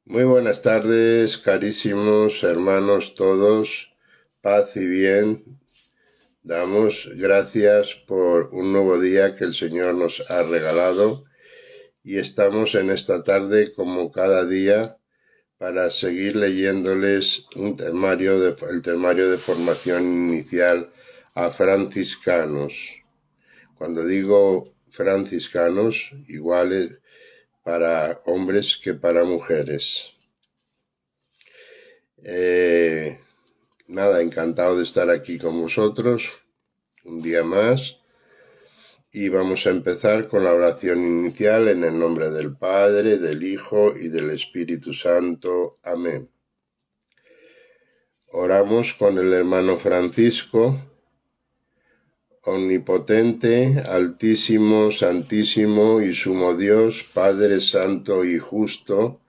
Muy buenas tardes, carísimos hermanos todos, paz y bien. Damos gracias por un nuevo día que el Señor nos ha regalado y estamos en esta tarde como cada día para seguir leyéndoles el temario de formación inicial a franciscanos. Cuando digo franciscanos, iguales para hombres que para mujeres. Nada, encantado de estar aquí con vosotros un día más y vamos a empezar con la oración inicial en el nombre del Padre, del Hijo y del Espíritu Santo. Amén. Oramos con el hermano Francisco. Omnipotente, altísimo, santísimo y sumo Dios, Padre santo y justo,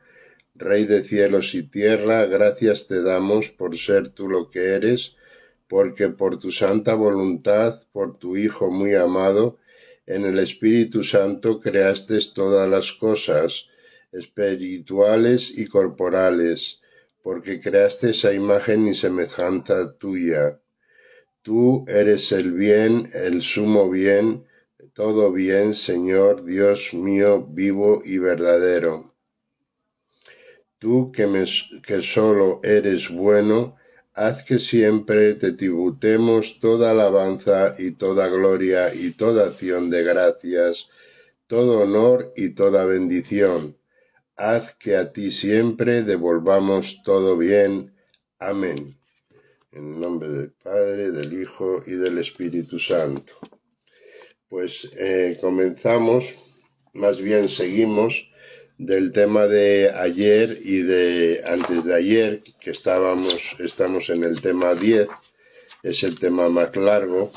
Rey de cielos y tierra, gracias te damos por ser tú lo que eres, porque por tu santa voluntad, por tu Hijo muy amado, en el Espíritu Santo creaste todas las cosas, espirituales y corporales, porque creaste esa imagen y semejanza tuya. Tú eres el bien, el sumo bien, todo bien, Señor, Dios mío, vivo y verdadero. Tú que solo eres bueno, haz que siempre te tributemos toda alabanza y toda gloria y toda acción de gracias, todo honor y toda bendición. Haz que a ti siempre devolvamos todo bien. Amén. En nombre del Padre, del Hijo y del Espíritu Santo. Pues comenzamos, más bien seguimos del tema de ayer y de antes de ayer, que estamos en el tema 10, es el tema más largo,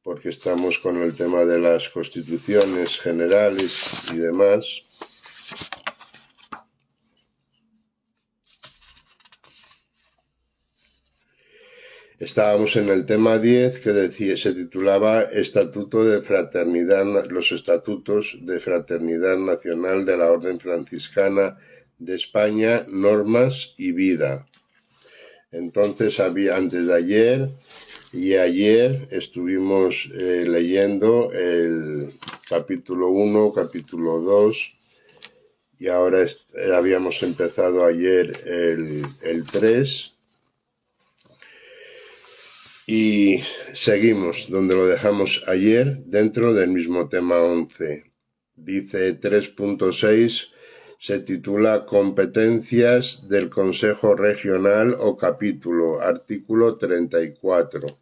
porque estamos con el tema de las constituciones generales y demás. Estábamos en el tema 10 que se titulaba Estatuto de Fraternidad, los Estatutos de Fraternidad Nacional de la Orden Franciscana de España, Normas y Vida. Entonces, antes de ayer y ayer estuvimos leyendo el capítulo 1, capítulo 2 y ahora habíamos empezado ayer el 3. Y seguimos donde lo dejamos ayer, dentro del mismo tema 11. Dice 3.6, se titula Competencias del Consejo Regional o Capítulo, artículo 34.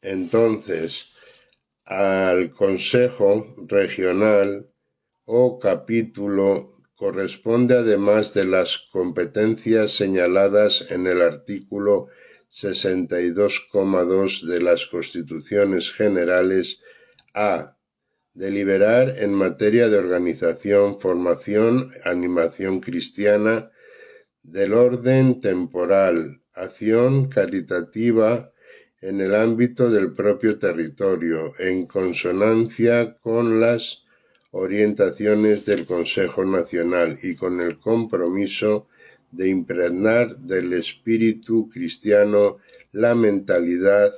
Entonces, al Consejo Regional o Capítulo corresponde, además de las competencias señaladas en el artículo 62,2 de las Constituciones Generales, a. Deliberar en materia de organización, formación, animación cristiana, del orden temporal, acción caritativa en el ámbito del propio territorio, en consonancia con las orientaciones del Consejo Nacional y con el compromiso de impregnar del espíritu cristiano la mentalidad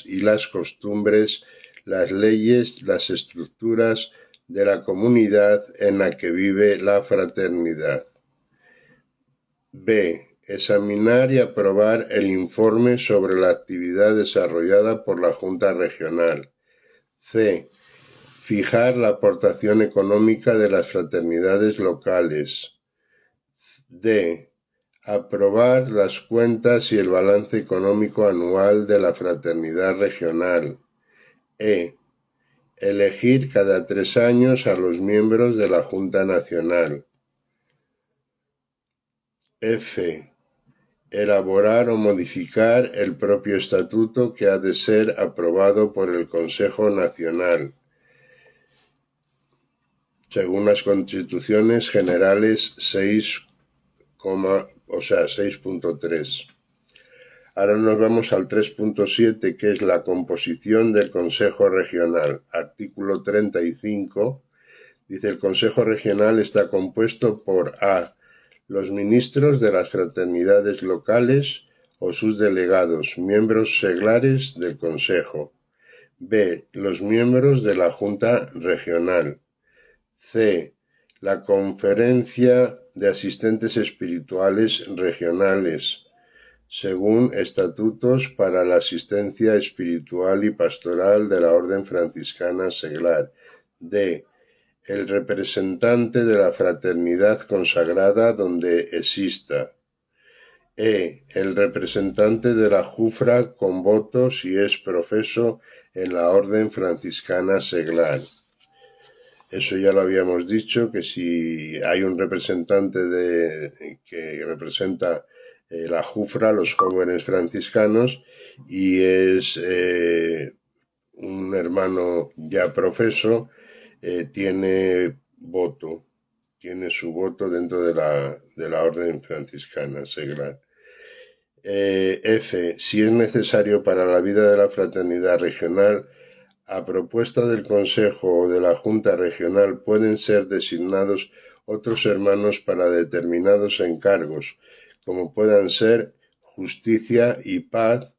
y las costumbres, las leyes, las estructuras de la comunidad en la que vive la fraternidad. B. Examinar y aprobar el informe sobre la actividad desarrollada por la Junta Regional. C. Fijar la aportación económica de las fraternidades locales. D. Aprobar las cuentas y el balance económico anual de la fraternidad regional. E. Elegir cada 3 años a los miembros de la Junta Nacional. F. Elaborar o modificar el propio estatuto que ha de ser aprobado por el Consejo Nacional, según las Constituciones Generales 6.3. Ahora nos vamos al 3.7, que es la composición del Consejo Regional, artículo 35, Dice, el Consejo Regional está compuesto por A, los ministros de las fraternidades locales o sus delegados, miembros seglares del Consejo. B, los miembros de la Junta Regional. C, la Conferencia de Asistentes Espirituales Regionales, según estatutos para la asistencia espiritual y pastoral de la Orden Franciscana Seglar. D, el representante de la fraternidad consagrada donde exista. E, el representante de la Jufra con voto si es profeso en la Orden Franciscana Seglar. Eso ya lo habíamos dicho, que si hay un representante que representa la Jufra, los jóvenes franciscanos, y es un hermano ya profeso, tiene su voto dentro de la Orden Franciscana Seglar. F. Si es necesario para la vida de la fraternidad regional, a propuesta del Consejo o de la Junta Regional pueden ser designados otros hermanos para determinados encargos, como puedan ser justicia y paz,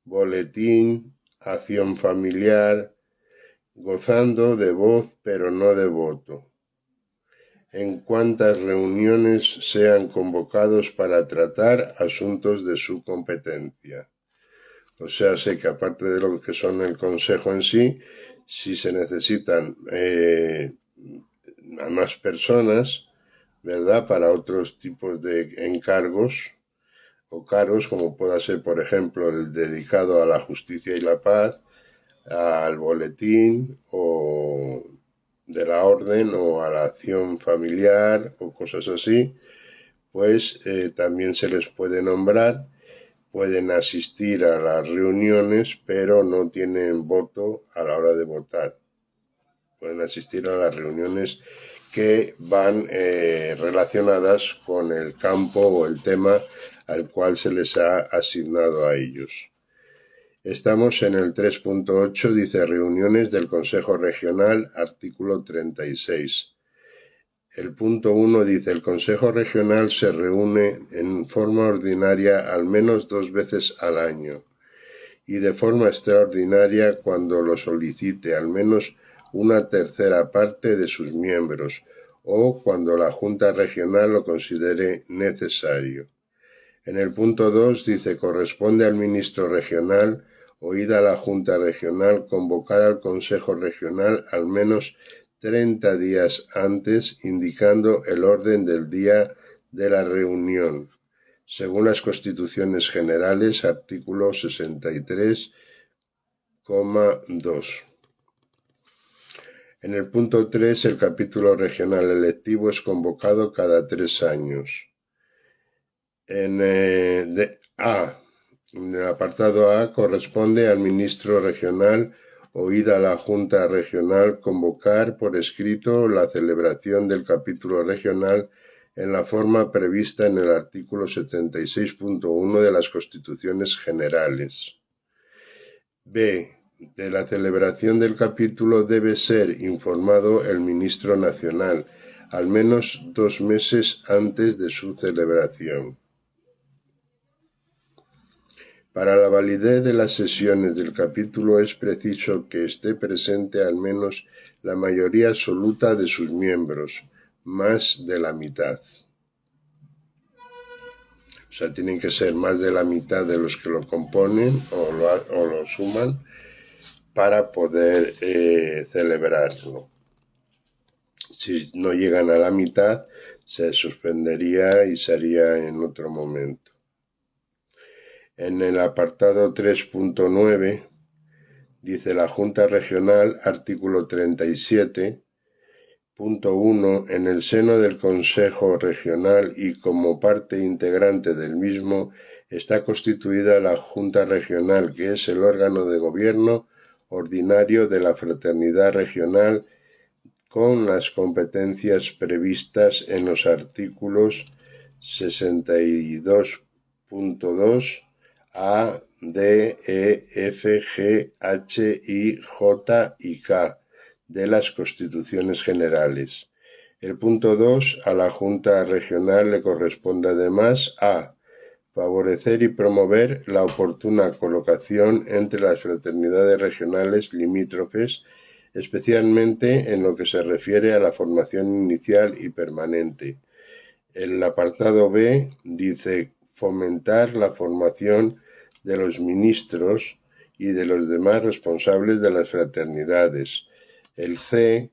boletín, acción familiar, gozando de voz pero no de voto. En cuantas reuniones sean convocados para tratar asuntos de su competencia. O sea, sé que aparte de lo que son el consejo en sí, si se necesitan a más personas, ¿verdad? Para otros tipos de encargos o cargos, como pueda ser, por ejemplo, el dedicado a la justicia y la paz, al boletín o de la orden o a la acción familiar o cosas así, pues también se les puede nombrar. Pueden asistir a las reuniones, pero no tienen voto a la hora de votar. Pueden asistir a las reuniones que van relacionadas con el campo o el tema al cual se les ha asignado a ellos. Estamos en el 3.8, dice reuniones del Consejo Regional, artículo 36. El punto 1 dice, el Consejo Regional se reúne en forma ordinaria al menos 2 veces al año y de forma extraordinaria cuando lo solicite al menos una tercera parte de sus miembros o cuando la Junta Regional lo considere necesario. En el punto 2 dice, corresponde al ministro regional, oída la Junta Regional, convocar al Consejo Regional al menos 30 días antes, indicando el orden del día de la reunión, según las Constituciones Generales, artículo 63,2. En el punto 3, el capítulo regional electivo es convocado cada 3 años. En el apartado A, corresponde al ministro regional, oída la Junta Regional, convocar por escrito la celebración del capítulo regional en la forma prevista en el artículo 76.1 de las Constituciones Generales. B. De la celebración del capítulo debe ser informado el ministro nacional, al menos 2 meses antes de su celebración. Para la validez de las sesiones del capítulo es preciso que esté presente al menos la mayoría absoluta de sus miembros, más de la mitad. O sea, tienen que ser más de la mitad de los que lo componen o lo suman para poder celebrarlo. Si no llegan a la mitad, se suspendería y se haría en otro momento. En el apartado 3.9 dice la Junta Regional, artículo 37.1, en el seno del Consejo Regional y como parte integrante del mismo está constituida la Junta Regional, que es el órgano de gobierno ordinario de la Fraternidad Regional con las competencias previstas en los artículos 62.2 A, D, E, F, G, H, I, J y K de las Constituciones Generales. El punto 2, a la Junta Regional le corresponde además a favorecer y promover la oportuna colocación entre las fraternidades regionales limítrofes, especialmente en lo que se refiere a la formación inicial y permanente. El apartado B dice fomentar la formación de los ministros y de los demás responsables de las fraternidades. El C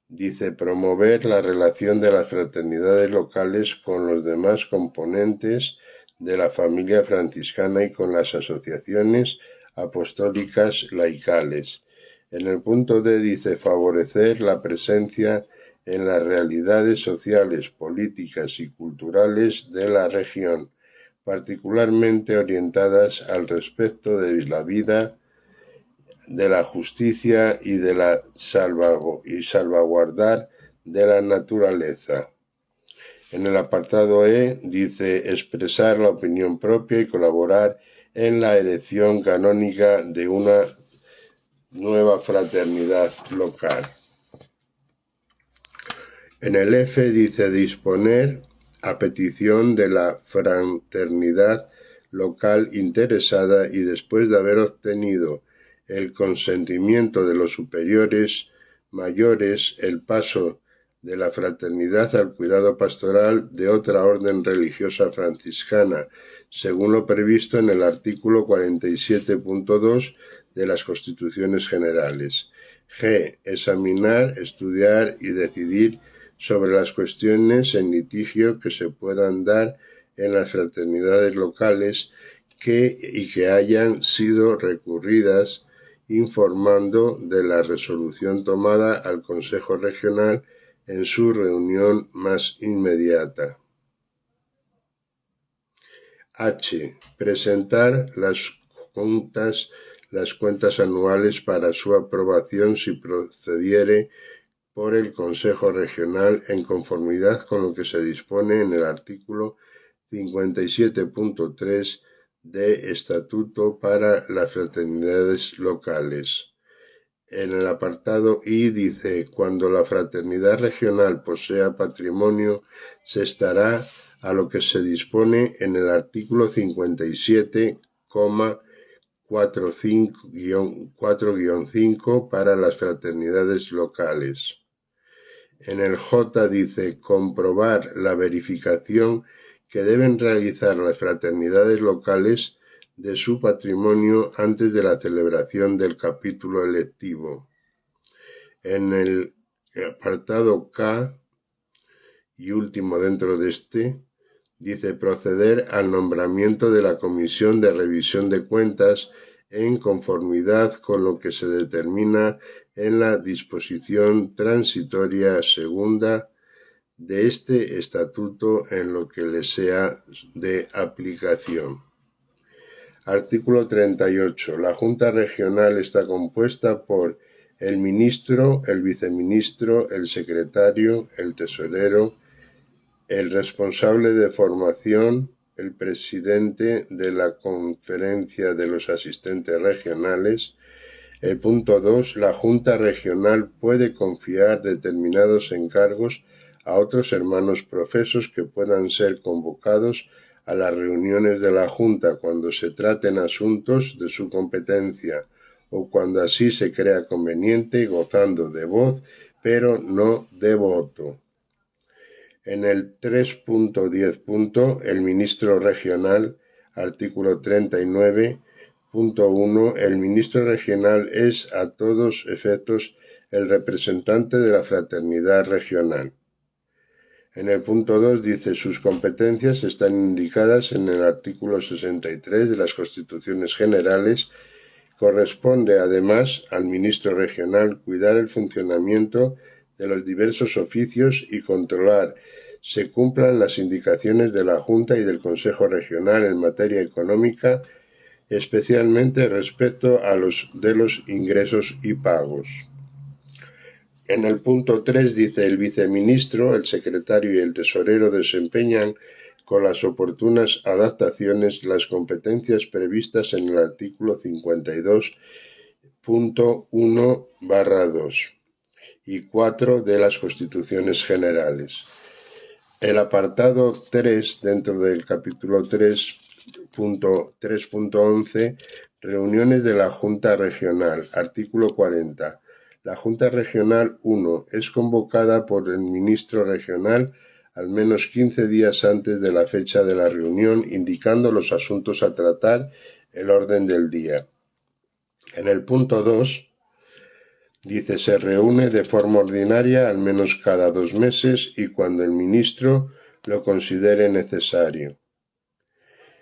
dice promover la relación de las fraternidades locales con los demás componentes de la familia franciscana y con las asociaciones apostólicas laicales. En el punto D dice favorecer la presencia en las realidades sociales, políticas y culturales de la región, particularmente orientadas al respeto de la vida, de la justicia y de la salvaguardar de la naturaleza. En el apartado E dice expresar la opinión propia y colaborar en la elección canónica de una nueva fraternidad local. En el F dice disponer a petición de la fraternidad local interesada y después de haber obtenido el consentimiento de los superiores mayores, el paso de la fraternidad al cuidado pastoral de otra orden religiosa franciscana, según lo previsto en el artículo 47.2 de las Constituciones Generales. G. Examinar, estudiar y decidir sobre las cuestiones en litigio que se puedan dar en las fraternidades locales y que hayan sido recurridas, informando de la resolución tomada al Consejo Regional en su reunión más inmediata. H. Presentar las cuentas anuales para su aprobación si procediere por el Consejo Regional en conformidad con lo que se dispone en el artículo 57.3 de Estatuto para las Fraternidades Locales. En el apartado I dice, cuando la fraternidad regional posea patrimonio, se estará a lo que se dispone en el artículo 57,4-5 para las fraternidades locales. En el J dice comprobar la verificación que deben realizar las fraternidades locales de su patrimonio antes de la celebración del capítulo electivo. En el apartado K y último dentro de este, dice proceder al nombramiento de la Comisión de Revisión de Cuentas en conformidad con lo que se determina en la disposición transitoria segunda de este estatuto en lo que le sea de aplicación. Artículo 38. La Junta Regional está compuesta por el ministro, el viceministro, el secretario, el tesorero, el responsable de formación, el presidente de la conferencia de los asistentes regionales. El punto 2. La Junta Regional puede confiar determinados encargos a otros hermanos profesos que puedan ser convocados a las reuniones de la Junta cuando se traten asuntos de su competencia o cuando así se crea conveniente, gozando de voz, pero no de voto. En el 3.10. El ministro regional, artículo 39.1, el ministro regional es a todos efectos el representante de la fraternidad regional. En el punto 2 dice sus competencias están indicadas en el artículo 63 de las Constituciones Generales. Corresponde además al ministro regional cuidar el funcionamiento de los diversos oficios y controlar se cumplan las indicaciones de la Junta y del Consejo Regional en materia económica, especialmente respecto a los ingresos y pagos. En el punto 3 dice el viceministro, el secretario y el tesorero desempeñan con las oportunas adaptaciones las competencias previstas en el artículo 52.1/2. y 4 de las Constituciones Generales. El apartado 3 dentro del capítulo 3.11, reuniones de la Junta Regional, artículo 40. La Junta Regional 1 es convocada por el ministro regional al menos 15 días antes de la fecha de la reunión, indicando los asuntos a tratar, el orden del día. En el punto 2 dice, se reúne de forma ordinaria al menos cada 2 meses y cuando el ministro lo considere necesario.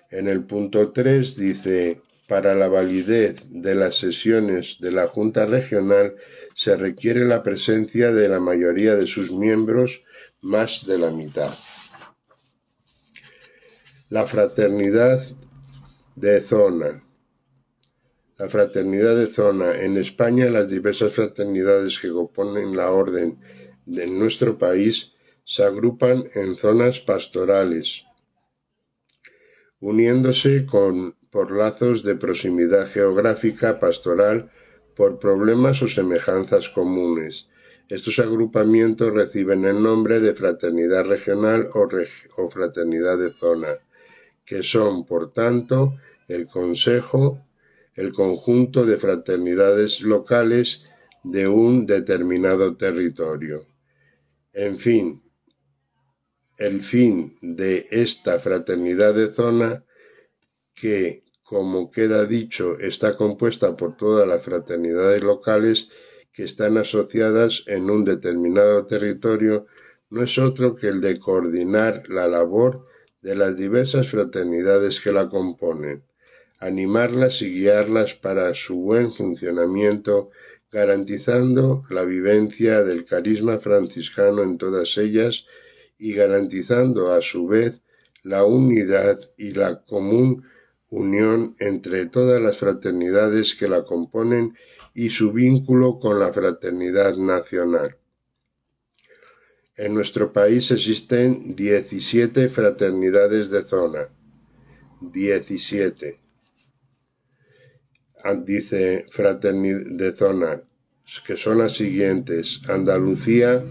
En el punto 3 dice, para la validez de las sesiones de la Junta Regional se requiere la presencia de la mayoría de sus miembros, más de la mitad. La fraternidad de zona. La fraternidad de zona. En España, las diversas fraternidades que componen la orden de nuestro país se agrupan en zonas pastorales, uniéndose por lazos de proximidad geográfica pastoral, por problemas o semejanzas comunes. Estos agrupamientos reciben el nombre de fraternidad regional o fraternidad de zona, que son, por tanto, el conjunto de fraternidades locales de un determinado territorio. En fin, el fin de esta fraternidad de zona, que, como queda dicho, está compuesta por todas las fraternidades locales que están asociadas en un determinado territorio, no es otro que el de coordinar la labor de las diversas fraternidades que la componen, animarlas y guiarlas para su buen funcionamiento, garantizando la vivencia del carisma franciscano en todas ellas y garantizando a su vez la unidad y la común unión entre todas las fraternidades que la componen y su vínculo con la fraternidad nacional. En nuestro país existen 17 fraternidades de zona. 17. Dice fraternidad de zona, que son las siguientes: Andalucía,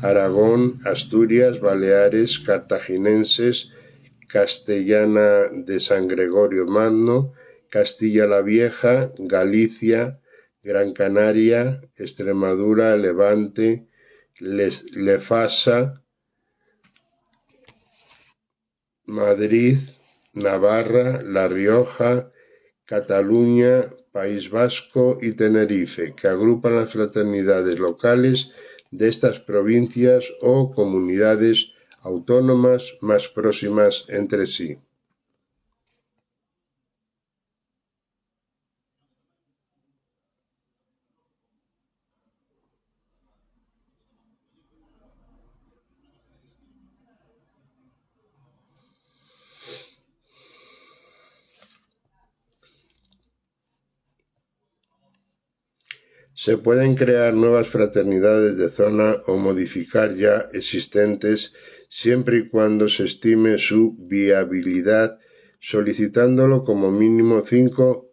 Aragón, Asturias, Baleares, Cartaginenses, Castellana de San Gregorio Magno, Castilla la Vieja, Galicia, Gran Canaria, Extremadura, Levante, Lefasa, Madrid, Navarra, La Rioja, Cataluña, País Vasco y Tenerife, que agrupan las fraternidades locales de estas provincias o comunidades autónomas más próximas entre sí. Se pueden crear nuevas fraternidades de zona o modificar ya existentes siempre y cuando se estime su viabilidad, solicitándolo como mínimo 5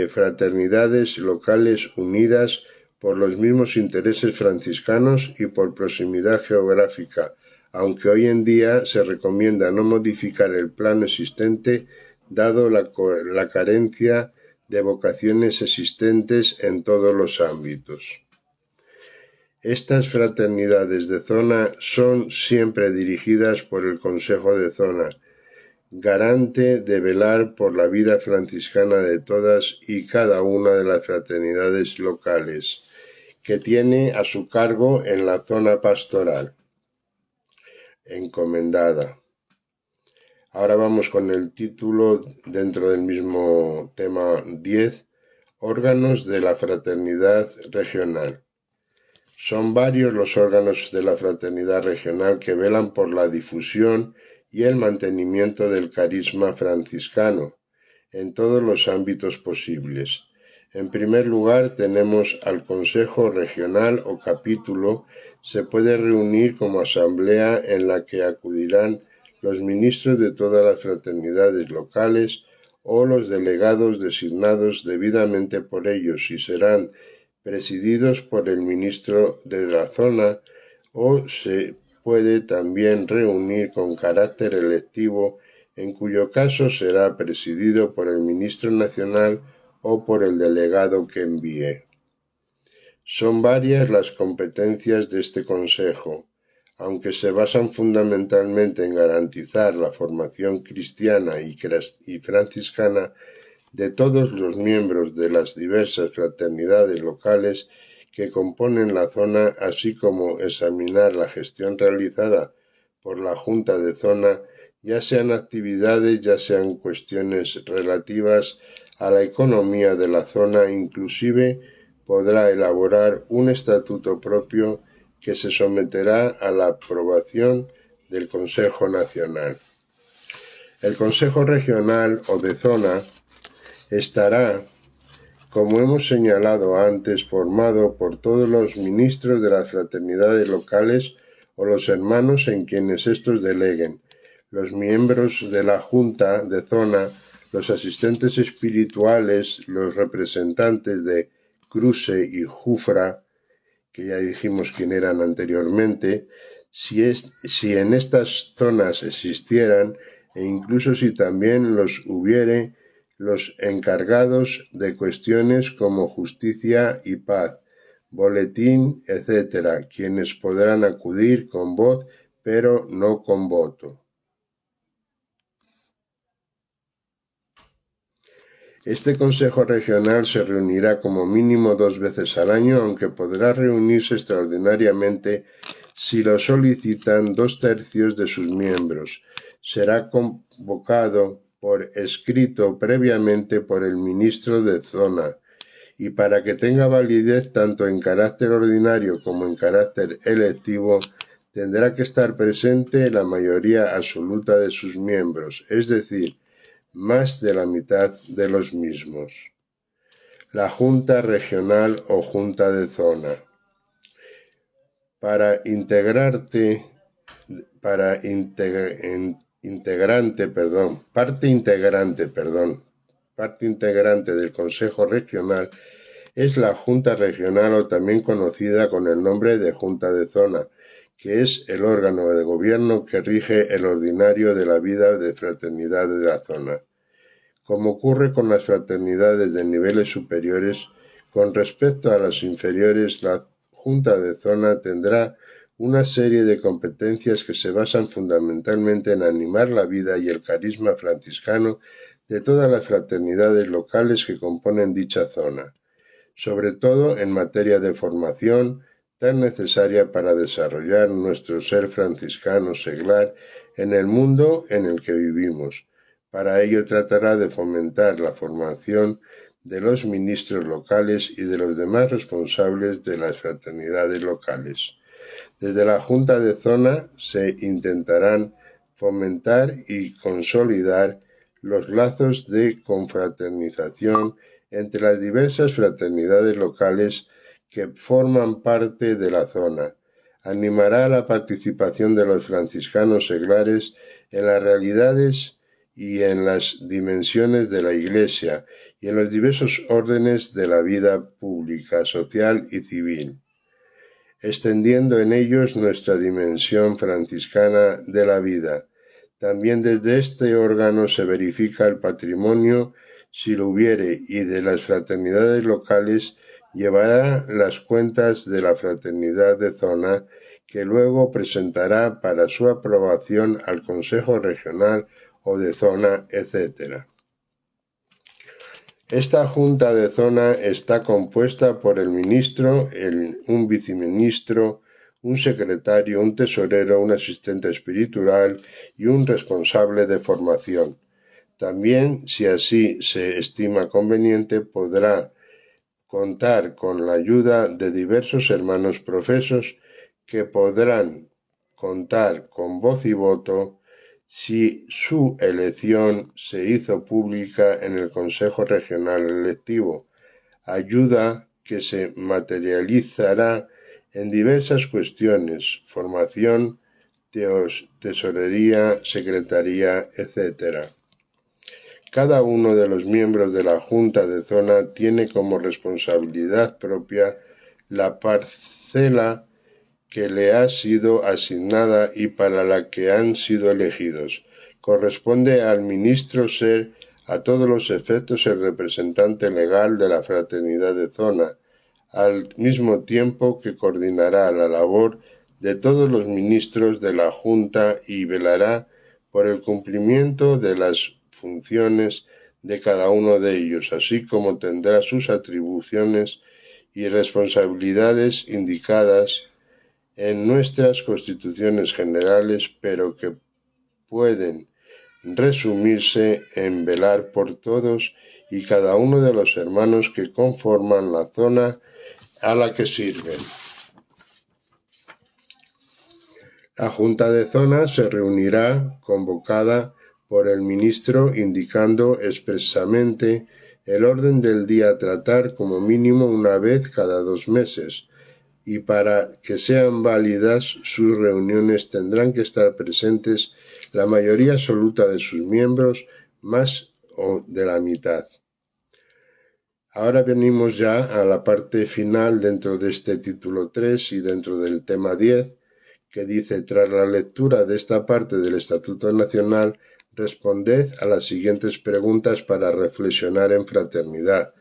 fraternidades locales unidas por los mismos intereses franciscanos y por proximidad geográfica, aunque hoy en día se recomienda no modificar el plano existente dado la carencia de vocaciones existentes en todos los ámbitos. Estas fraternidades de zona son siempre dirigidas por el Consejo de Zona, garante de velar por la vida franciscana de todas y cada una de las fraternidades locales, que tiene a su cargo en la zona pastoral. Encomendada. Ahora vamos con el título dentro del mismo tema 10, órganos de la fraternidad regional. Son varios los órganos de la fraternidad regional que velan por la difusión y el mantenimiento del carisma franciscano en todos los ámbitos posibles. En primer lugar, tenemos al Consejo Regional o capítulo. Se puede reunir como asamblea en la que acudirán los ministros de todas las fraternidades locales o los delegados designados debidamente por ellos y serán presididos por el ministro de la zona, o se puede también reunir con carácter electivo, en cuyo caso será presidido por el ministro nacional o por el delegado que envíe. Son varias las competencias de este Consejo, aunque se basan fundamentalmente en garantizar la formación cristiana y franciscana de todos los miembros de las diversas fraternidades locales que componen la zona, así como examinar la gestión realizada por la Junta de Zona, ya sean actividades, ya sean cuestiones relativas a la economía de la zona, inclusive podrá elaborar un estatuto propio que se someterá a la aprobación del Consejo Nacional. El Consejo Regional o de Zona estará, como hemos señalado antes, formado por todos los ministros de las fraternidades locales o los hermanos en quienes estos deleguen, los miembros de la Junta de Zona, los asistentes espirituales, los representantes de Cruce y Jufra, que ya dijimos quién eran anteriormente, si en estas zonas existieran, e incluso si también los hubiere, los encargados de cuestiones como justicia y paz, boletín, etc., quienes podrán acudir con voz, pero no con voto. Este Consejo Regional se reunirá como mínimo 2 veces al año, aunque podrá reunirse extraordinariamente si lo solicitan 2/3 de sus miembros. Será convocado por escrito previamente por el ministro de Zona, y para que tenga validez tanto en carácter ordinario como en carácter electivo, tendrá que estar presente la mayoría absoluta de sus miembros, es decir, más de la mitad de los mismos. La Junta Regional o Junta de Zona. Parte integrante del Consejo Regional es la Junta Regional, o también conocida con el nombre de Junta de Zona, que es el órgano de gobierno que rige el ordinario de la vida de fraternidad de la zona. Como ocurre con las fraternidades de niveles superiores, con respecto a las inferiores, la Junta de Zona tendrá una serie de competencias que se basan fundamentalmente en animar la vida y el carisma franciscano de todas las fraternidades locales que componen dicha zona, sobre todo en materia de formación, tan necesaria para desarrollar nuestro ser franciscano seglar en el mundo en el que vivimos. Para ello tratará de fomentar la formación de los ministros locales y de los demás responsables de las fraternidades locales. Desde la Junta de Zona se intentarán fomentar y consolidar los lazos de confraternización entre las diversas fraternidades locales que forman parte de la zona. Animará la participación de los franciscanos seglares en las realidades y en las dimensiones de la Iglesia y en los diversos órdenes de la vida pública, social y civil, extendiendo en ellos nuestra dimensión franciscana de la vida. También desde este órgano se verifica el patrimonio, si lo hubiere, y de las fraternidades locales llevará las cuentas de la fraternidad de zona, que luego presentará para su aprobación al Consejo Regional o de Zona, etc. Esta Junta de Zona está compuesta por el ministro, un viceministro, un secretario, un tesorero, un asistente espiritual y un responsable de formación. También, si así se estima conveniente, podrá contar con la ayuda de diversos hermanos profesos que podrán contar con voz y voto si su elección se hizo pública en el Consejo Regional Electivo, ayuda que se materializará en diversas cuestiones: formación, tesorería, secretaría, etc. Cada uno de los miembros de la Junta de Zona tiene como responsabilidad propia la parcela que le ha sido asignada y para la que han sido elegidos. Corresponde al ministro ser a todos los efectos el representante legal de la fraternidad de zona, al mismo tiempo que coordinará la labor de todos los ministros de la Junta y velará por el cumplimiento de las funciones de cada uno de ellos, así como tendrá sus atribuciones y responsabilidades indicadas en nuestras constituciones generales, pero que pueden resumirse en velar por todos y cada uno de los hermanos que conforman la zona a la que sirven. La Junta de Zona se reunirá convocada por el ministro indicando expresamente el orden del día a tratar como mínimo una vez cada 2 meses, y para que sean válidas sus reuniones tendrán que estar presentes la mayoría absoluta de sus miembros, más o de la mitad. Ahora venimos ya a la parte final dentro de este título 3 y dentro del tema 10, que dice: tras la lectura de esta parte del Estatuto Nacional, responded a las siguientes preguntas para reflexionar en fraternidad.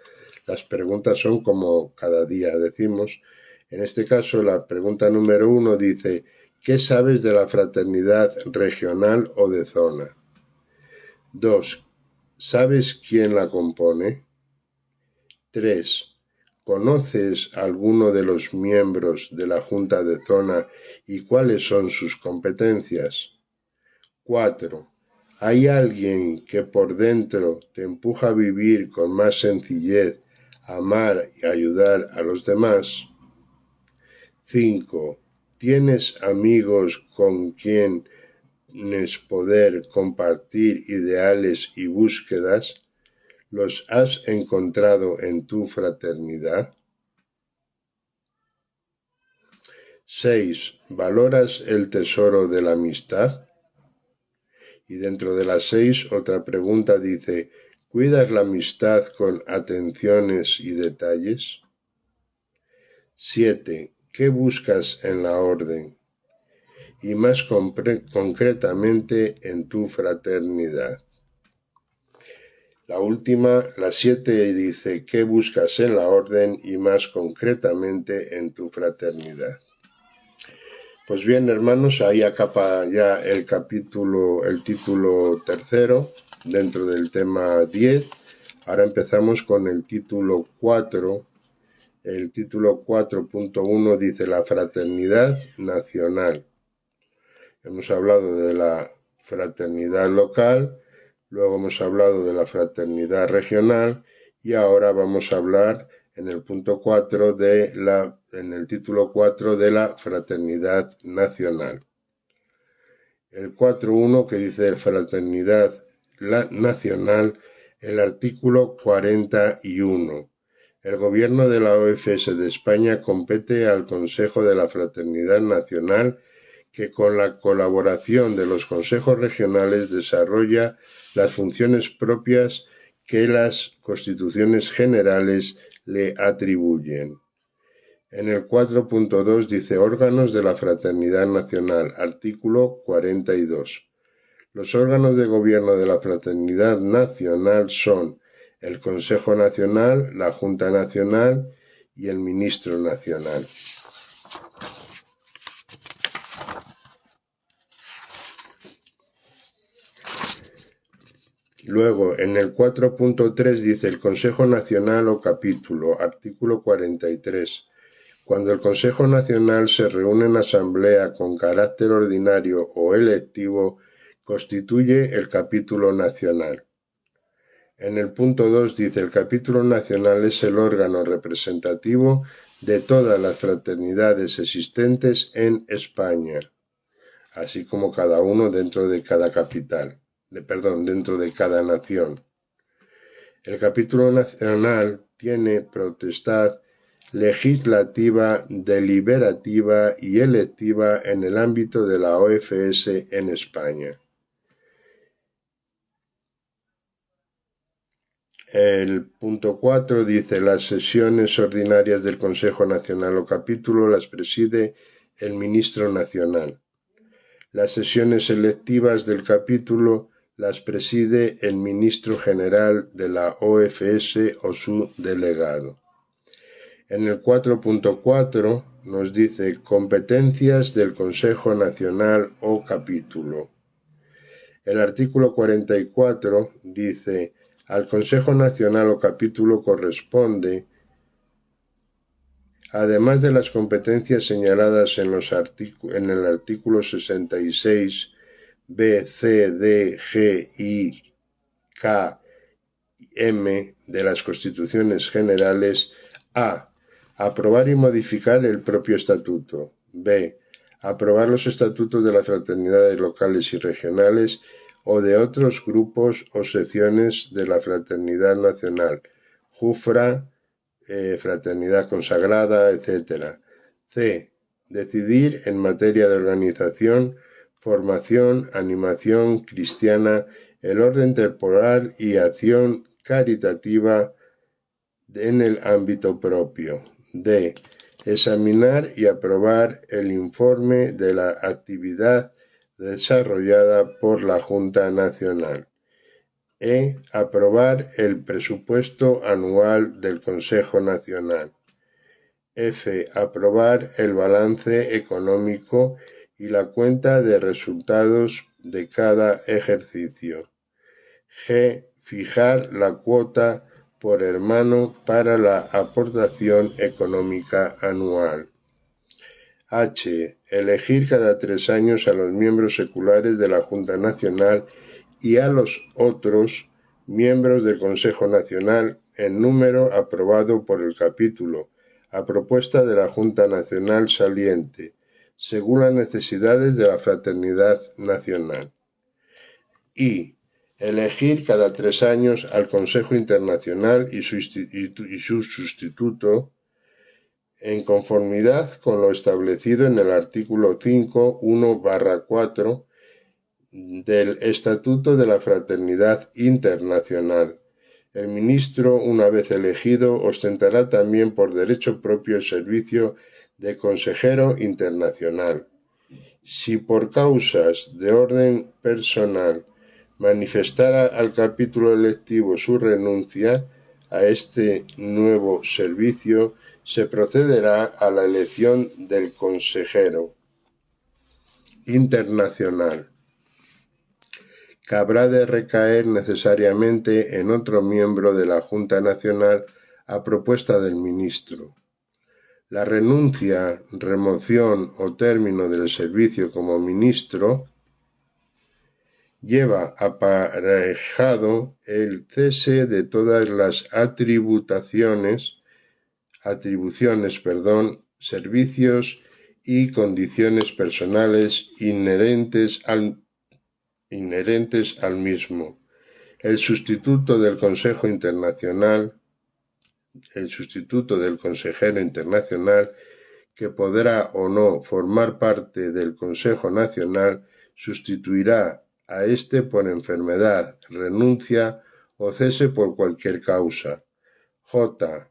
Las preguntas son como cada día decimos. En este caso, la pregunta número 1 dice: ¿qué sabes de la fraternidad regional o de zona? 2. ¿Sabes quién la compone? 3. ¿Conoces alguno de los miembros de la Junta de Zona y cuáles son sus competencias? 4. ¿Hay alguien que por dentro te empuja a vivir con más sencillez, amar y ayudar a los demás? 5. ¿Tienes amigos con quienes poder compartir ideales y búsquedas? ¿Los has encontrado en tu fraternidad? 6. ¿Valoras el tesoro de la amistad? Y dentro de las 6, otra pregunta dice: ¿cuidas la amistad con atenciones y detalles? 7. ¿Qué buscas en la orden? Y más concretamente en tu fraternidad. La última, la 7, dice: ¿qué buscas en la orden y más concretamente en tu fraternidad? Pues bien, hermanos, ahí acaba ya el título tercero dentro del tema 10. Ahora empezamos con el título 4. El título 4.1 dice: la fraternidad nacional. Hemos hablado de la fraternidad local, luego hemos hablado de la fraternidad regional y ahora vamos a hablar en el punto 4 en el título 4 de la fraternidad nacional. El 4.1 que dice fraternidad nacional, el artículo 41. El gobierno de la OFS de España compete al Consejo de la Fraternidad Nacional, que con la colaboración de los consejos regionales desarrolla las funciones propias que las constituciones generales le atribuyen. En el 4.2 dice: órganos de la Fraternidad Nacional, artículo 42. Los órganos de gobierno de la Fraternidad Nacional son el Consejo Nacional, la Junta Nacional y el Ministro Nacional. Luego, en el 4.3 dice: el Consejo Nacional o capítulo, artículo 43. Cuando el Consejo Nacional se reúne en asamblea con carácter ordinario o electivo, constituye el capítulo nacional. En el punto 2 dice: el capítulo nacional es el órgano representativo de todas las fraternidades existentes en España, así como cada uno dentro de cada dentro de cada nación. El capítulo nacional tiene potestad legislativa, deliberativa y electiva en el ámbito de la OFS en España. El punto 4 dice: las sesiones ordinarias del Consejo Nacional o capítulo las preside el ministro nacional. Las sesiones selectivas del capítulo las preside el ministro general de la OFS o su delegado. En el 4.4 nos dice competencias del Consejo Nacional o capítulo. El artículo 44 dice: al Consejo Nacional o capítulo corresponde, además de las competencias señaladas en el artículo 66, B, C, D, G, I, K, M de las Constituciones Generales, a. aprobar y modificar el propio estatuto. B. aprobar los estatutos de las fraternidades locales y regionales o de otros grupos o secciones de la fraternidad nacional, JUFRA, fraternidad consagrada, etc. C. decidir en materia de organización, formación, animación cristiana, el orden temporal y acción caritativa en el ámbito propio. D. examinar y aprobar el informe de la actividad desarrollada por la Junta Nacional. E. aprobar el presupuesto anual del Consejo Nacional. F. aprobar el balance económico y la cuenta de resultados de cada ejercicio. G. fijar la cuota por hermano para la aportación económica anual. H. elegir cada 3 años a los miembros seculares de la Junta Nacional y a los otros miembros del Consejo Nacional en número aprobado por el capítulo, a propuesta de la Junta Nacional saliente, según las necesidades de la fraternidad nacional. Y elegir cada 3 años al Consejo Internacional y su sustituto en conformidad con lo establecido en el artículo 5.1/4 del Estatuto de la Fraternidad Internacional. El ministro, una vez elegido, ostentará también por derecho propio el servicio de consejero internacional. Si por causas de orden personal manifestara al capítulo electivo su renuncia a este nuevo servicio, se procederá a la elección del consejero internacional, que habrá de recaer necesariamente en otro miembro de la Junta Nacional a propuesta del ministro. La renuncia, remoción o término del servicio como ministro lleva aparejado el cese de todas las servicios y condiciones personales inherentes al mismo. El sustituto del consejero internacional, que podrá o no formar parte del Consejo Nacional, sustituirá a éste por enfermedad, renuncia o cese por cualquier causa. J.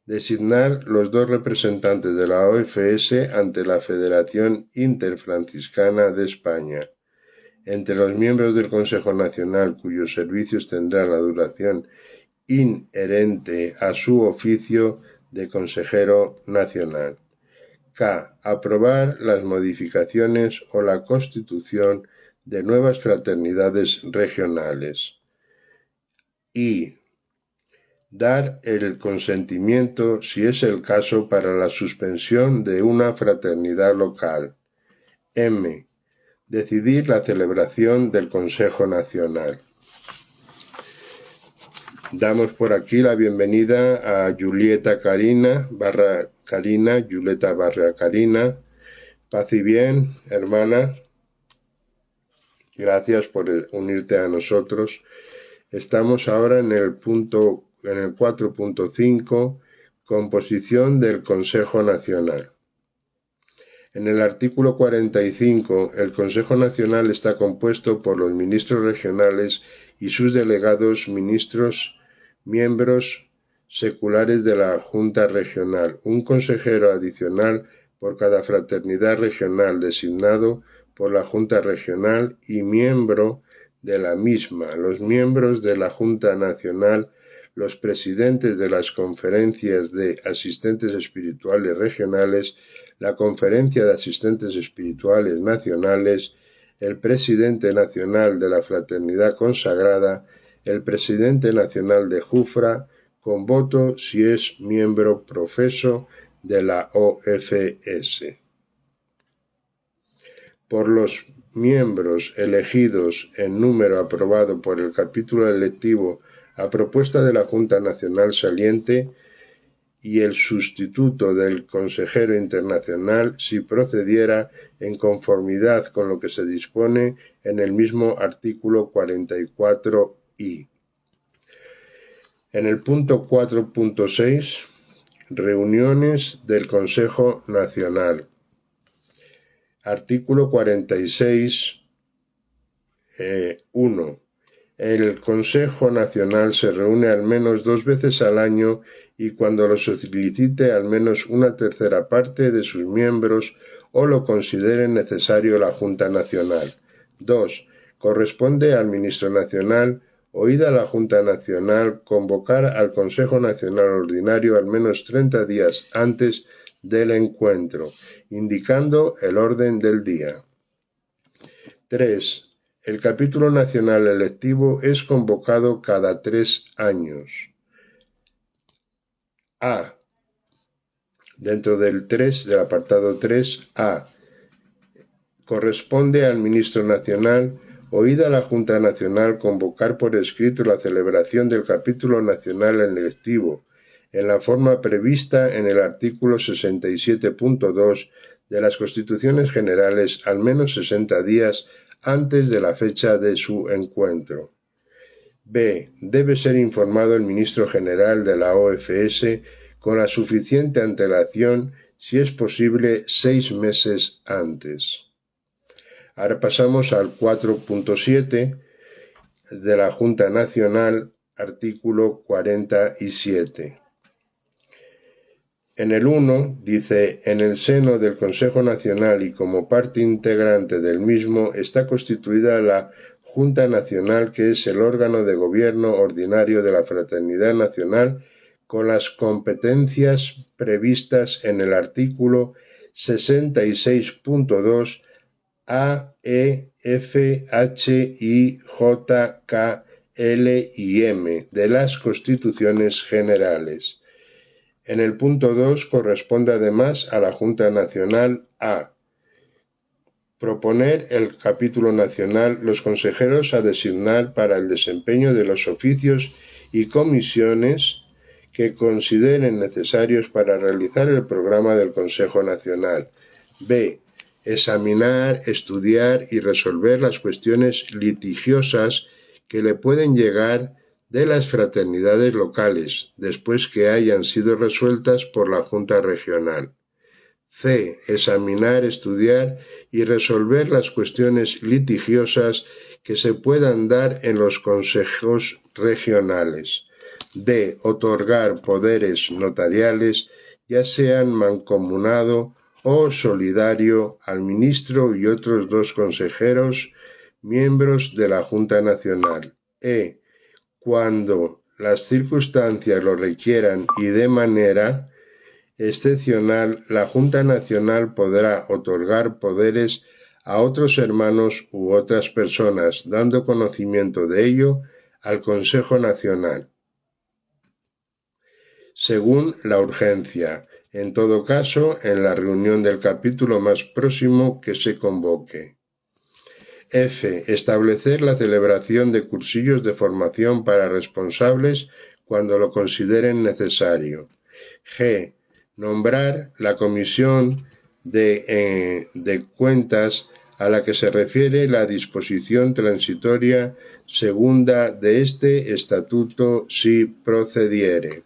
designar los 2 representantes de la OFS ante la Federación Interfranciscana de España. Entre los miembros del Consejo Nacional cuyos servicios tendrán la duración inherente a su oficio de consejero nacional. K. aprobar las modificaciones o la constitución de nuevas fraternidades regionales. I. dar el consentimiento, si es el caso, para la suspensión de una fraternidad local. M. decidir la celebración del Consejo Nacional. Damos por aquí la bienvenida a Julieta Carina. Paz y bien, hermana. Gracias por unirte a nosotros. Estamos ahora en el 4.5, composición del Consejo Nacional. En el artículo 45, el Consejo Nacional está compuesto por los ministros regionales y sus delegados ministros miembros seculares de la Junta Regional, un consejero adicional por cada fraternidad regional designado por la Junta Regional y miembro de la misma, los miembros de la Junta Nacional, los presidentes de las conferencias de asistentes espirituales regionales, la Conferencia de Asistentes Espirituales Nacionales, el presidente nacional de la Fraternidad Consagrada, el presidente nacional de Jufra, con voto si es miembro profeso de la OFS. Por los miembros elegidos en número aprobado por el capítulo electivo a propuesta de la Junta Nacional saliente y el sustituto del consejero internacional si procediera en conformidad con lo que se dispone en el mismo artículo 44I. En el punto 4.6, reuniones del Consejo Nacional. Artículo 46, 1. El Consejo Nacional se reúne al menos 2 veces al año y cuando lo solicite al menos una tercera parte de sus miembros o lo considere necesario la Junta Nacional. 2. Corresponde al Ministro Nacional, oída la Junta Nacional, convocar al Consejo Nacional Ordinario al menos 30 días antes del encuentro, indicando el orden del día. 3. El capítulo nacional electivo es convocado cada 3 años. A. Dentro del apartado 3A, corresponde al Ministro Nacional, oída la Junta Nacional, convocar por escrito la celebración del capítulo nacional electivo, en la forma prevista en el artículo 67.2 de las Constituciones Generales al menos 60 días antes de la fecha de su encuentro. B. Debe ser informado el Ministro General de la OFS con la suficiente antelación, si es posible 6 meses antes. Ahora pasamos al 4.7 de la Junta Nacional, artículo 47. En el 1 dice, en el seno del Consejo Nacional y como parte integrante del mismo está constituida la Junta Nacional, que es el órgano de gobierno ordinario de la Fraternidad Nacional, con las competencias previstas en el artículo 66.2 A, E, F, H, I, J, K, L y M de las Constituciones Generales. En el punto 2 corresponde además a la Junta Nacional A. Proponer el capítulo nacional los consejeros a designar para el desempeño de los oficios y comisiones que consideren necesarios para realizar el programa del Consejo Nacional. B. Examinar, estudiar y resolver las cuestiones litigiosas que le pueden llegar de las fraternidades locales, después que hayan sido resueltas por la Junta Regional. C. Examinar, estudiar y resolver las cuestiones litigiosas que se puedan dar en los consejos regionales. D. Otorgar poderes notariales, ya sean mancomunado o solidario, al ministro y otros 2 consejeros, miembros de la Junta Nacional. E. Cuando las circunstancias lo requieran y de manera excepcional, la Junta Nacional podrá otorgar poderes a otros hermanos u otras personas, dando conocimiento de ello al Consejo Nacional, según la urgencia, en todo caso, en la reunión del capítulo más próximo que se convoque. F. Establecer la celebración de cursillos de formación para responsables cuando lo consideren necesario. G. Nombrar la comisión de cuentas a la que se refiere la disposición transitoria segunda de este estatuto si procediere.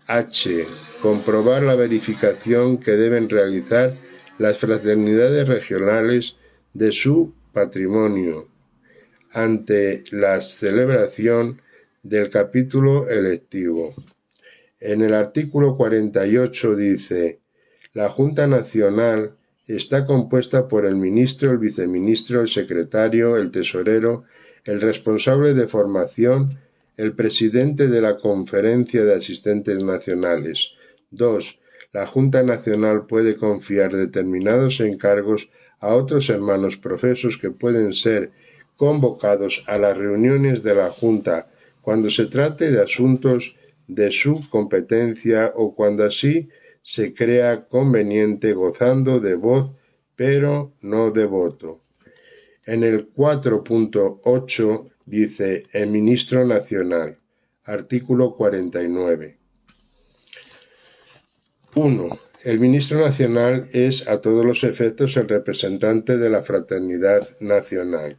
H. Comprobar la verificación que deben realizar las fraternidades regionales de su patrimonio ante la celebración del capítulo electivo. En el artículo 48 dice: la Junta Nacional está compuesta por el ministro, el viceministro, el secretario, el tesorero, el responsable de formación, el presidente de la Conferencia de Asistentes Nacionales. 2. La Junta Nacional puede confiar determinados encargos a otros hermanos profesos que pueden ser convocados a las reuniones de la Junta cuando se trate de asuntos de su competencia o cuando así se crea conveniente, gozando de voz pero no de voto. En el 4.8 dice el ministro nacional, artículo 49. 1. El ministro nacional es a todos los efectos el representante de la fraternidad nacional.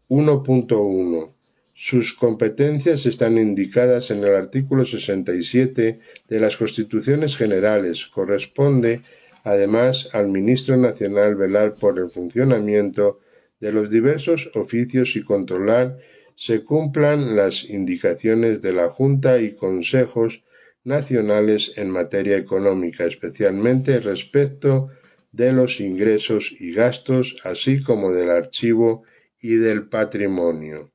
1.1. Sus competencias están indicadas en el artículo 67 de las Constituciones Generales. Corresponde, además, al ministro nacional velar por el funcionamiento de los diversos oficios y controlar se cumplan las indicaciones de la Junta y consejos nacionales en materia económica, especialmente respecto de los ingresos y gastos, así como del archivo y del patrimonio.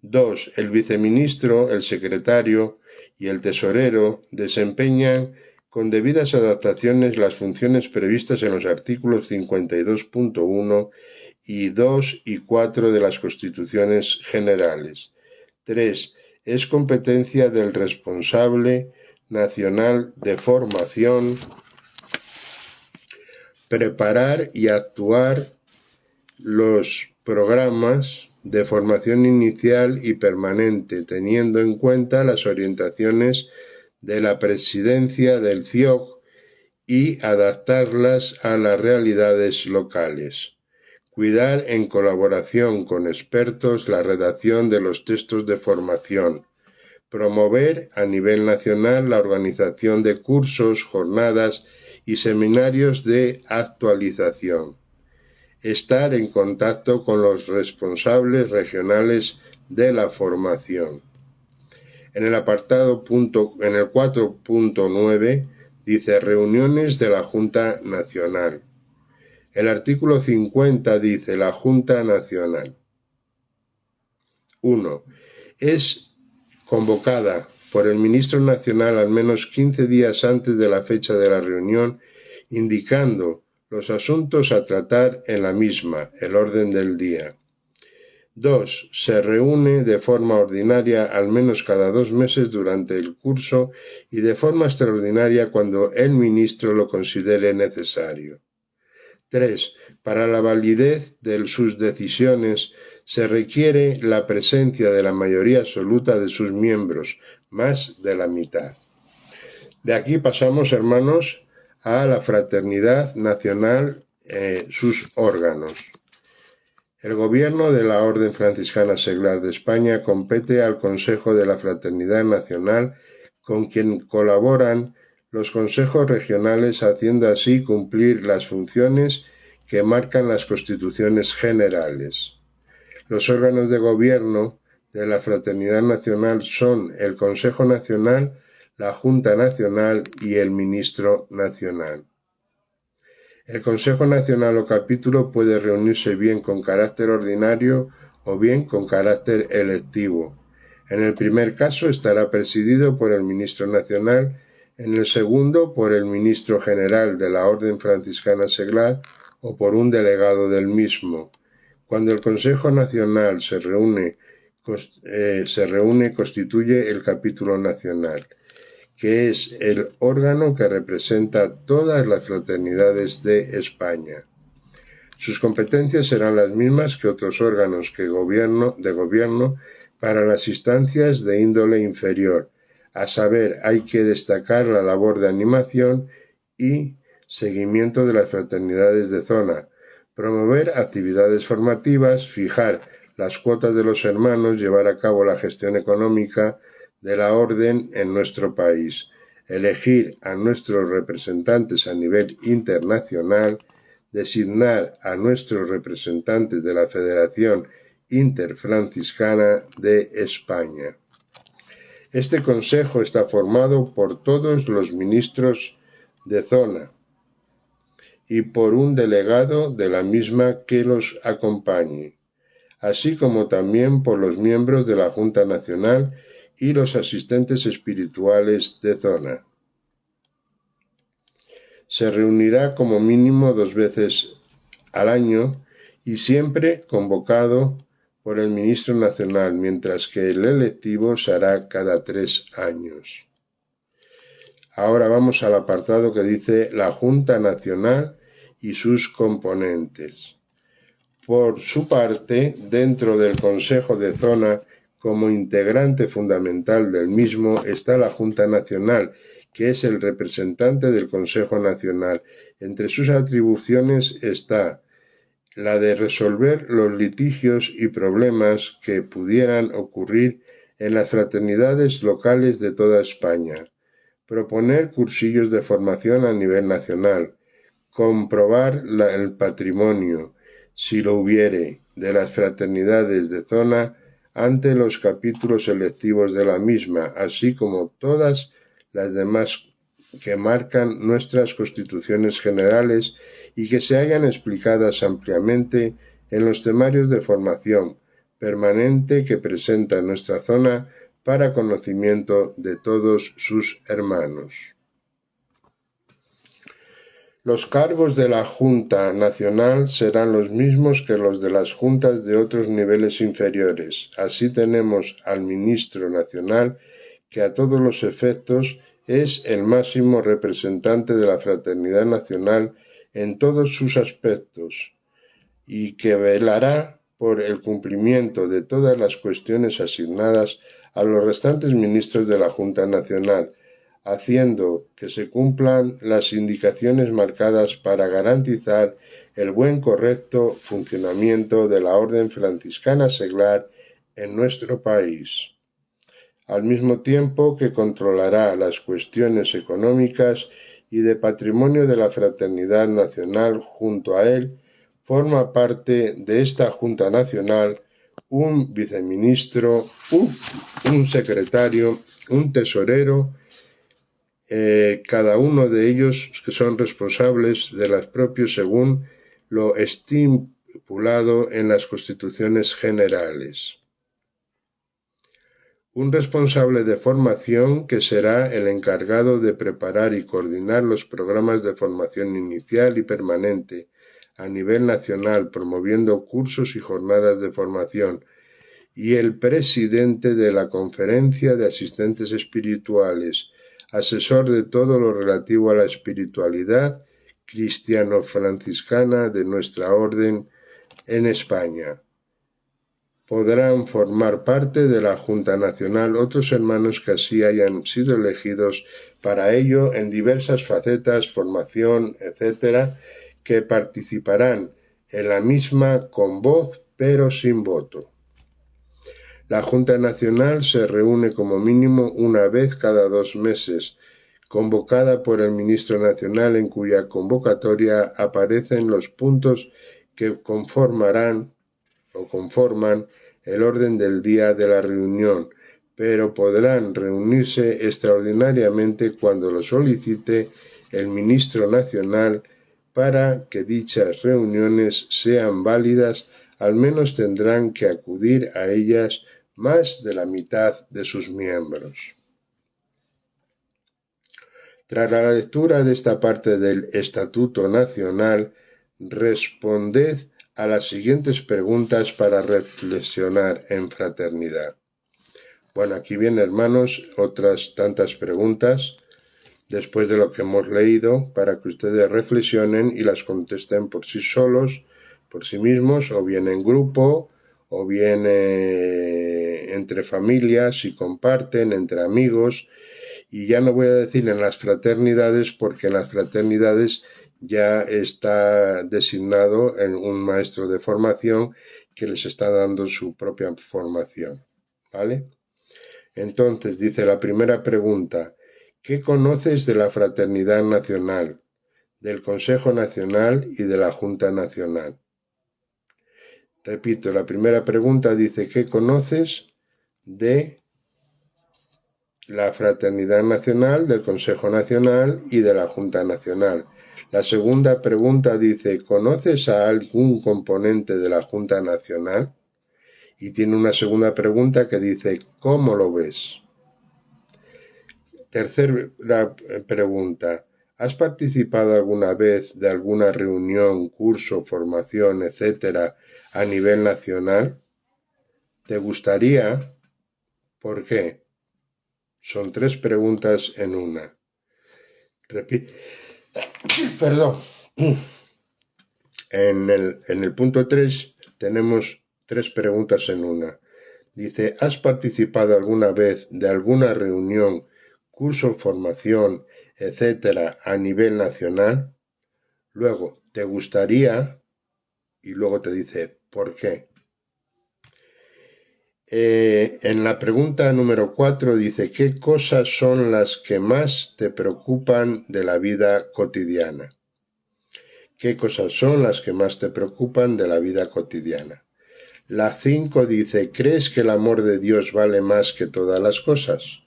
2. El viceministro, el secretario y el tesorero desempeñan con debidas adaptaciones las funciones previstas en los artículos 52.1 y 2 y 4 de las Constituciones Generales. 3. Es competencia del responsable nacional de formación preparar y actuar los programas de formación inicial y permanente, teniendo en cuenta las orientaciones de la presidencia del CIOC y adaptarlas a las realidades locales. Cuidar en colaboración con expertos la redacción de los textos de formación. Promover a nivel nacional la organización de cursos, jornadas y seminarios de actualización. Estar en contacto con los responsables regionales de la formación. En el apartado en el 4.9 dice reuniones de la Junta Nacional. El artículo 50 dice la Junta Nacional. 1. Es convocada por el ministro nacional al menos 15 días antes de la fecha de la reunión, indicando los asuntos a tratar en la misma, el orden del día. 2. Se reúne de forma ordinaria al menos cada 2 meses durante el curso y de forma extraordinaria cuando el ministro lo considere necesario. 3. Para la validez de sus decisiones se requiere la presencia de la mayoría absoluta de sus miembros, más de la mitad. De aquí pasamos, hermanos, a la fraternidad nacional, sus órganos. El gobierno de la Orden Franciscana Seglar de España compete al Consejo de la Fraternidad Nacional, con quien colaboran los consejos regionales, haciendo así cumplir las funciones que marcan las constituciones generales. Los órganos de gobierno de la Fraternidad Nacional son el Consejo Nacional, la Junta Nacional y el Ministro Nacional. El Consejo Nacional o capítulo puede reunirse bien con carácter ordinario o bien con carácter electivo. En el primer caso estará presidido por el Ministro Nacional, en el segundo por el Ministro General de la Orden Franciscana Seglar o por un delegado del mismo. Cuando el Consejo Nacional se reúne, constituye el capítulo nacional, que es el órgano que representa todas las fraternidades de España. Sus competencias serán las mismas que otros órganos de gobierno para las instancias de índole inferior. A saber, hay que destacar la labor de animación y seguimiento de las fraternidades de zona, promover actividades formativas, fijar las cuotas de los hermanos, llevar a cabo la gestión económica de la orden en nuestro país, elegir a nuestros representantes a nivel internacional, designar a nuestros representantes de la Federación Interfranciscana de España. Este consejo está formado por todos los ministros de zona y por un delegado de la misma que los acompañe, así como también por los miembros de la Junta Nacional y los asistentes espirituales de zona. Se reunirá como mínimo 2 veces al año y siempre convocado por el ministro nacional, mientras que el electivo se hará cada 3 años. Ahora vamos al apartado que dice la Junta Nacional y sus componentes. Por su parte, dentro del Consejo de Zona, como integrante fundamental del mismo, está la Junta Nacional, que es el representante del Consejo Nacional. Entre sus atribuciones está la de resolver los litigios y problemas que pudieran ocurrir en las fraternidades locales de toda España, proponer cursillos de formación a nivel nacional, comprobar el patrimonio, si lo hubiere, de las fraternidades de zona ante los capítulos electivos de la misma, así como todas las demás que marcan nuestras constituciones generales y que se hayan explicadas ampliamente en los temarios de formación permanente que presenta nuestra zona para conocimiento de todos sus hermanos. Los cargos de la Junta Nacional serán los mismos que los de las juntas de otros niveles inferiores. Así tenemos al Ministro Nacional, que a todos los efectos es el máximo representante de la Fraternidad Nacional en todos sus aspectos y que velará por el cumplimiento de todas las cuestiones asignadas a los restantes ministros de la Junta Nacional, haciendo que se cumplan las indicaciones marcadas para garantizar el buen correcto funcionamiento de la Orden Franciscana Seglar en nuestro país, al mismo tiempo que controlará las cuestiones económicas y de patrimonio de la Fraternidad Nacional. Junto a él forma parte de esta Junta Nacional un viceministro, un secretario, un tesorero, cada uno de ellos que son responsables de las propias según lo estipulado en las constituciones generales. Un responsable de formación que será el encargado de preparar y coordinar los programas de formación inicial y permanente a nivel nacional, promoviendo cursos y jornadas de formación, y el presidente de la Conferencia de Asistentes Espirituales, asesor de todo lo relativo a la espiritualidad cristiano-franciscana de nuestra orden en España. Podrán formar parte de la Junta Nacional otros hermanos que así hayan sido elegidos para ello en diversas facetas, formación, etc., que participarán en la misma con voz pero sin voto. La Junta Nacional se reúne como mínimo una vez cada 2 meses, convocada por el Ministro Nacional, en cuya convocatoria aparecen los puntos que conforman el orden del día de la reunión, pero podrán reunirse extraordinariamente cuando lo solicite el Ministro Nacional. Para que dichas reuniones sean válidas, al menos tendrán que acudir a ellas más de la mitad de sus miembros. Tras la lectura de esta parte del Estatuto Nacional, responded a las siguientes preguntas para reflexionar en fraternidad. Bueno, aquí vienen, hermanos, otras tantas preguntas después de lo que hemos leído para que ustedes reflexionen y las contesten por sí solos, por sí mismos, o bien en grupo, o bien entre familias, si comparten, entre amigos. Y ya no voy a decir en las fraternidades, porque en las fraternidades ya está designado en un maestro de formación que les está dando su propia formación, ¿vale? Entonces, dice la primera pregunta: ¿qué conoces de la Fraternidad Nacional, del Consejo Nacional y de la Junta Nacional? Repito, la primera pregunta dice: ¿qué conoces de la Fraternidad Nacional, del Consejo Nacional y de la Junta Nacional. La segunda pregunta dice, ¿conoces a algún componente de la Junta Nacional? Y tiene una segunda pregunta que dice, ¿cómo lo ves? Tercera pregunta, ¿has participado alguna vez de alguna reunión, curso, formación, etcétera, a nivel nacional? ¿Te gustaría? ¿Por qué? Son tres preguntas en una. Perdón. En el punto 3 tenemos tres preguntas en una. Dice, ¿has participado alguna vez de alguna reunión, curso, formación, etcétera, a nivel nacional? Luego, ¿te gustaría? Y luego te dice, ¿por qué? En la pregunta número 4 dice, ¿qué cosas son las que más te preocupan de la vida cotidiana? ¿Qué cosas son las que más te preocupan de la vida cotidiana? La 5 dice, ¿crees que el amor de Dios vale más que todas las cosas?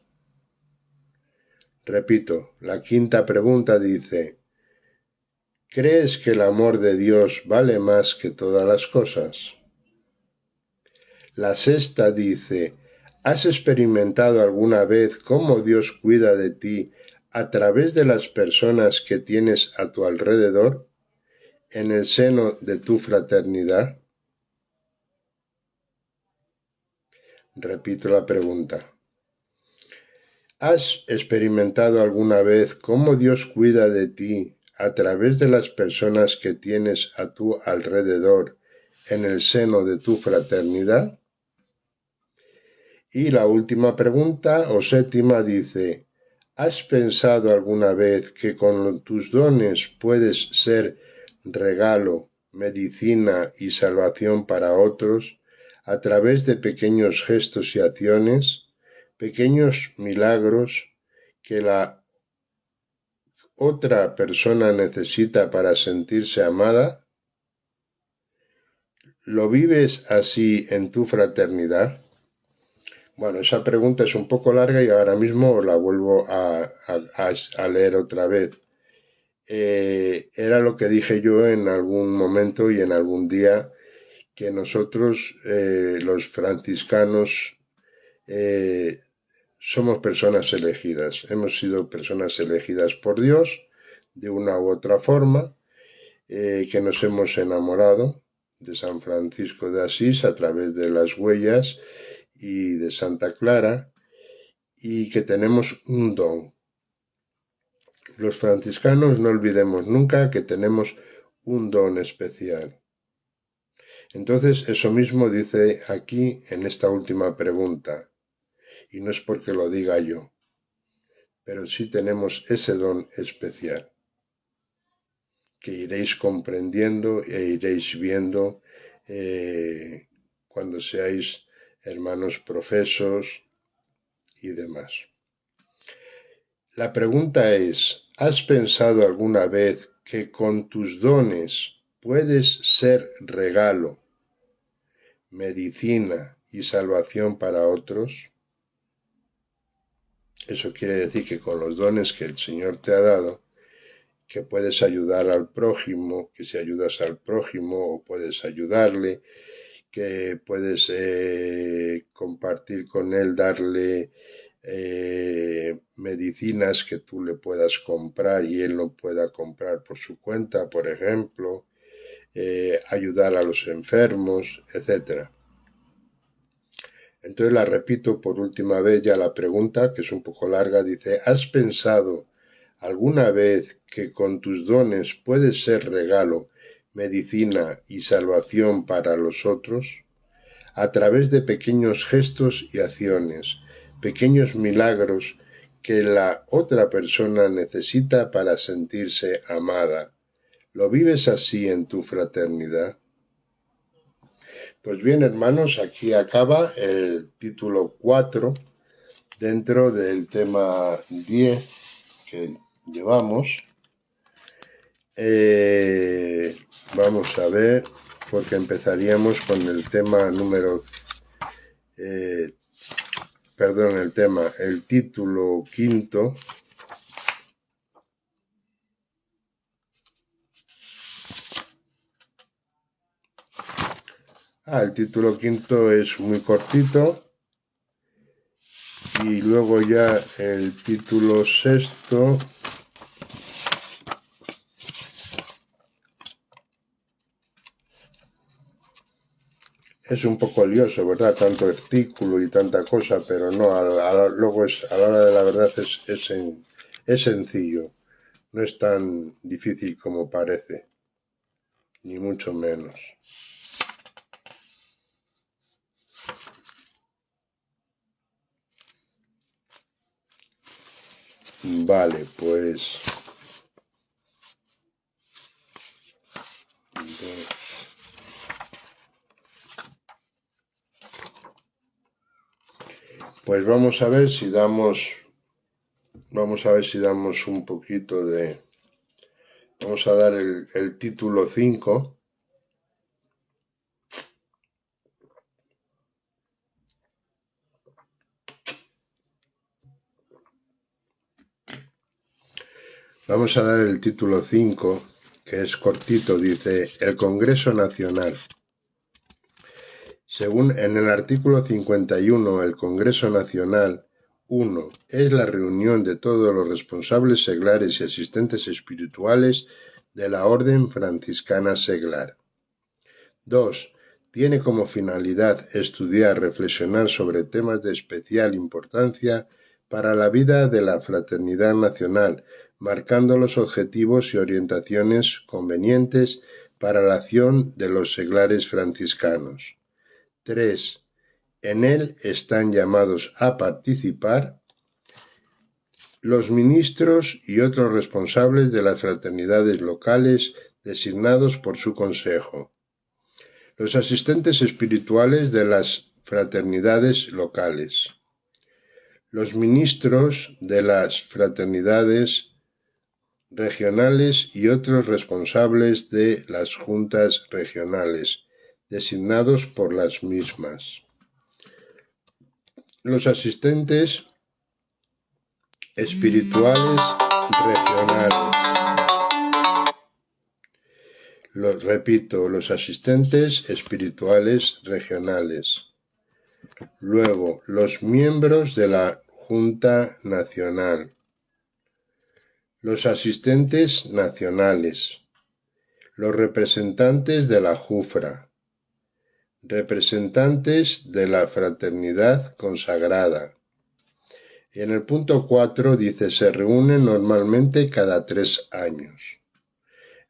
Repito, la quinta pregunta dice, ¿crees que el amor de Dios vale más que todas las cosas? La sexta dice, ¿has experimentado alguna vez cómo Dios cuida de ti a través de las personas que tienes a tu alrededor, en el seno de tu fraternidad? Repito la pregunta. ¿Has experimentado alguna vez cómo Dios cuida de ti a través de las personas que tienes a tu alrededor, en el seno de tu fraternidad? Y la última pregunta o séptima dice, ¿has pensado alguna vez que con tus dones puedes ser regalo, medicina y salvación para otros a través de pequeños gestos y acciones, pequeños milagros que la otra persona necesita para sentirse amada? ¿Lo vives así en tu fraternidad? Bueno, esa pregunta es un poco larga y ahora mismo la vuelvo a leer otra vez. Era lo que dije yo en algún momento y en algún día, que nosotros, los franciscanos, somos personas elegidas. Hemos sido personas elegidas por Dios de una u otra forma, que nos hemos enamorado de San Francisco de Asís a través de las huellas y de Santa Clara, y que tenemos un don. Los franciscanos no olvidemos nunca que tenemos un don especial. Entonces, eso mismo dice aquí en esta última pregunta, y no es porque lo diga yo, pero sí tenemos ese don especial, que iréis comprendiendo e iréis viendo cuando seáis hermanos profesos y demás. La pregunta es, ¿has pensado alguna vez que con tus dones puedes ser regalo, medicina y salvación para otros? Eso quiere decir que con los dones que el Señor te ha dado, que puedes ayudar al prójimo, que si ayudas al prójimo o puedes ayudarle, que puedes compartir con él, darle medicinas que tú le puedas comprar y él no pueda comprar por su cuenta, por ejemplo, ayudar a los enfermos, etc. Entonces la repito por última vez ya la pregunta, que es un poco larga, dice, ¿has pensado alguna vez que con tus dones puedes ser regalo, medicina y salvación para los otros? A través de pequeños gestos y acciones, pequeños milagros que la otra persona necesita para sentirse amada. ¿Lo vives así en tu fraternidad? Pues bien, hermanos, aquí acaba el título 4 dentro del tema 10 que llevamos. Vamos a ver, porque empezaríamos con el tema número el título quinto. El título quinto es muy cortito. Y luego ya el título sexto es un poco lioso, ¿verdad? Tanto artículo y tanta cosa, pero no, luego a la hora de la verdad es sencillo. No es tan difícil como parece, ni mucho menos. Vale, pues... Pues vamos a ver si damos un poquito de... Vamos a dar el título 5. Vamos a dar el título 5, que es cortito, dice el Congreso Nacional. Según en el artículo 51, el Congreso Nacional 1. Es la reunión de todos los responsables seglares y asistentes espirituales de la Orden Franciscana Seglar. 2. Tiene como finalidad estudiar, reflexionar sobre temas de especial importancia para la vida de la fraternidad nacional, marcando los objetivos y orientaciones convenientes para la acción de los seglares franciscanos. 3. En él están llamados a participar los ministros y otros responsables de las fraternidades locales designados por su consejo, los asistentes espirituales de las fraternidades locales, los ministros de las fraternidades regionales y otros responsables de las juntas regionales, designados por las mismas. Los asistentes espirituales regionales. Los asistentes espirituales regionales. Luego, los miembros de la Junta Nacional. Los asistentes nacionales. Los representantes de la Jufra. Representantes de la Fraternidad Consagrada. Y en el punto 4 dice, se reúnen normalmente cada 3 años.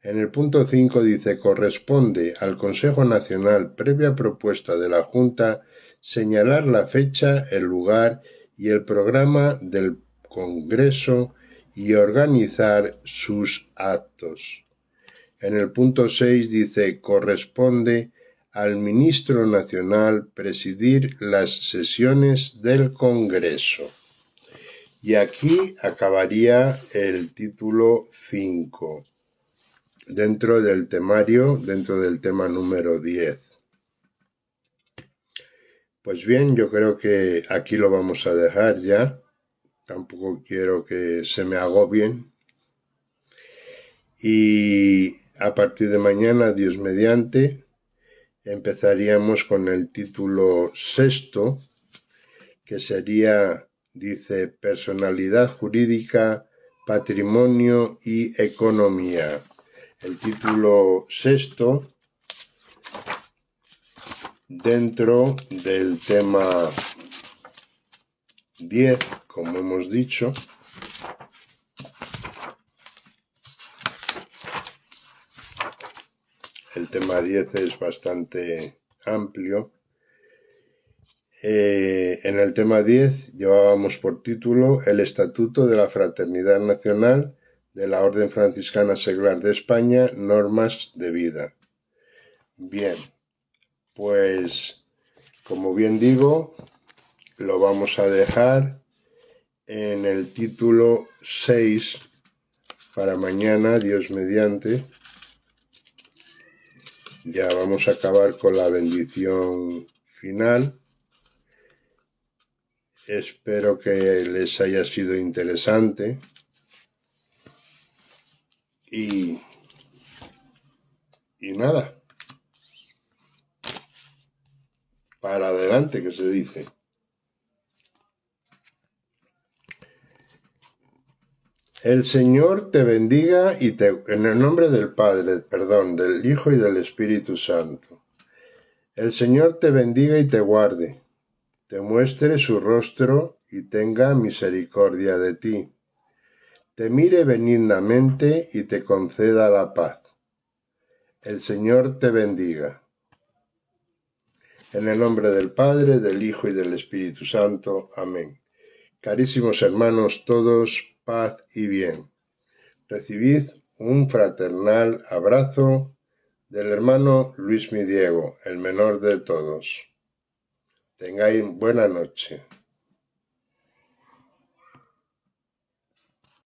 En el punto 5 dice, corresponde al Consejo Nacional, previa propuesta de la Junta, señalar la fecha, el lugar y el programa del Congreso y organizar sus actos. En el punto 6 dice, corresponde al Ministro Nacional presidir las sesiones del Congreso. Y aquí acabaría el título 5, dentro del temario, dentro del tema número 10. Pues bien, yo creo que aquí lo vamos a dejar ya. Tampoco quiero que se me agobien. Y a partir de mañana, Dios mediante, empezaríamos con el título 6, que sería... Dice, personalidad jurídica, patrimonio y economía. El título 6, dentro del tema 10, como hemos dicho. El tema 10 es bastante amplio. En el tema 10 llevábamos por título el Estatuto de la Fraternidad Nacional de la Orden Franciscana Seglar de España, normas de vida. Bien, pues como bien digo, lo vamos a dejar en el título 6 para mañana, Dios mediante. Ya vamos a acabar con la bendición final. Espero que les haya sido interesante y nada, para adelante que se dice. El Señor te bendiga en el nombre del Padre, perdón, del Hijo y del Espíritu Santo. El Señor te bendiga y te guarde, te muestre su rostro y tenga misericordia de ti, te mire benignamente y te conceda la paz. El Señor te bendiga. En el nombre del Padre, del Hijo y del Espíritu Santo. Amén. Carísimos hermanos todos, paz y bien. Recibid un fraternal abrazo del hermano Luis Mi Diego, el menor de todos. Tengáis buena noche.